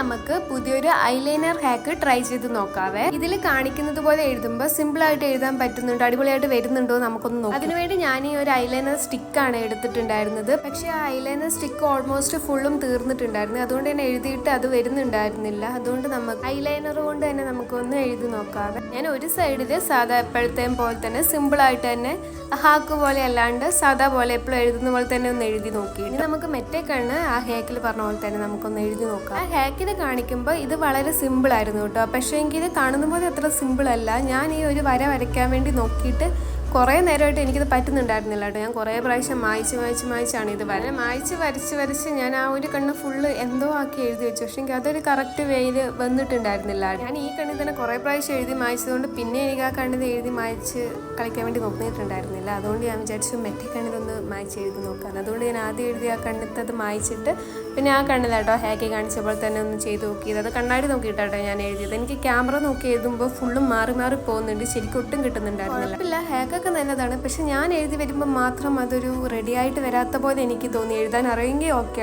നമുക്ക് പുതിയൊരു eyeliner hack try ചെയ്ത് നോക്കാവേ. ഇതിൽ കാണിക്കുന്നത് പോലെ എഴുതുമ്പോൾ സിമ്പിൾ ആയിട്ട് എഴുതാൻ പറ്റുന്നുണ്ട്, അടിപൊളിയായിട്ട് വരുന്നുണ്ടോ നമുക്കൊന്ന് നോക്കാം. അതിനുവേണ്ടി ഞാൻ ഈ ഒരു ഐലൈനർ സ്റ്റിക്കാണ് എടുത്തിട്ടുണ്ടായിരുന്നത്. പക്ഷേ ആ ഐലൈനർ സ്റ്റിക്ക് ഓൾമോസ്റ്റ് ഫുള്ളും തീർന്നിട്ടുണ്ടായിരുന്നു. അതുകൊണ്ട് തന്നെ എഴുതിയിട്ട് അത് വരുന്നുണ്ടായിരുന്നില്ല. അതുകൊണ്ട് നമുക്ക് ഐലൈനർ കൊണ്ട് തന്നെ നമുക്കൊന്ന് എഴുതി നോക്കാവേ. ഞാൻ ഒരു സൈഡിൽ സാധാ എപ്പോഴത്തെയും പോലെ തന്നെ സിമ്പിൾ ആയിട്ട് തന്നെ ഹാക്ക് പോലെ അല്ലാണ്ട് സാധാ പോലെ എപ്പോഴും എഴുതുന്ന പോലെ തന്നെ ഒന്ന് എഴുതി നോക്കി. ഇനി നമുക്ക് മറ്റേ കണ്ണ് ആ ഹാക്കിൽ പറഞ്ഞ പോലെ തന്നെ നമുക്കൊന്ന് എഴുതി നോക്കാം. ആ ഹാക്കിൽ കാണിക്കുമ്പോൾ ഇത് വളരെ സിമ്പിൾ ആയിരുന്നു കേട്ടോ. പക്ഷേ എങ്കിൽ ഇത് കാണുന്ന പോലെ അത്ര സിമ്പിൾ അല്ല. ഞാൻ ഈ ഒരു വര വരയ്ക്കാൻ വേണ്ടി നോക്കിയിട്ട് കുറേ നേരമായിട്ട് എനിക്കിത് പറ്റുന്നുണ്ടായിരുന്നില്ല കേട്ടോ. ഞാൻ കുറേ പ്രാവശ്യം മായ്ച്ചാണ് ഇത് വരച്ച് ഞാൻ ആ ഒരു കണ്ണ് ഫുള്ള് എന്തോ ആക്കി എഴുതി വെച്ചു. പക്ഷേ എനിക്ക് അതൊരു കറക്റ്റ് വേയിൽ വന്നിട്ടുണ്ടായിരുന്നില്ല. ഞാൻ ഈ കണ്ണിൽ തന്നെ കുറേ പ്രാവശ്യം എഴുതി മായ്ച്ചതുകൊണ്ട് പിന്നെ എനിക്ക് ആ കണ്ണിൽ എഴുതി മായ്ച്ച് കളിക്കാൻ വേണ്ടി നോക്കിയിട്ടുണ്ടായിരുന്നില്ല. അതുകൊണ്ട് ഞാൻ വിചാരിച്ചു മറ്റേ കണ്ണിലൊന്ന് മായ്ച്ച് എഴുതി നോക്കാൻ. അതുകൊണ്ട് ഞാൻ ആദ്യം എഴുതി ആ കണ്ണിത്തത് മായ്ച്ചിട്ട് പിന്നെ ആ കണ്ണിലാട്ടോ ഹാക്കി കാണിച്ചപ്പോൾ തന്നെ ഒന്ന് ചെയ്ത് നോക്കിയത്. അത് കണ്ണാടി നോക്കിയിട്ടാട്ടോ ഞാൻ എഴുതിയത്. എനിക്ക് ക്യാമറ നോക്കി എഴുതുമ്പോൾ ഫുള്ളും മാറി പോകുന്നുണ്ട്, ശരിക്കും ഒട്ടും കിട്ടുന്നുണ്ടായിരുന്നില്ല. ഹാക്കൊക്കെ നല്ലതാണ്, പക്ഷെ ഞാൻ എഴുതി വരുമ്പോൾ മാത്രം അതൊരു റെഡി ആയിട്ട് വരാത്ത പോലെ എനിക്ക് തോന്നി. എഴുതാൻ അറിയെങ്കിൽ ഓക്കെ.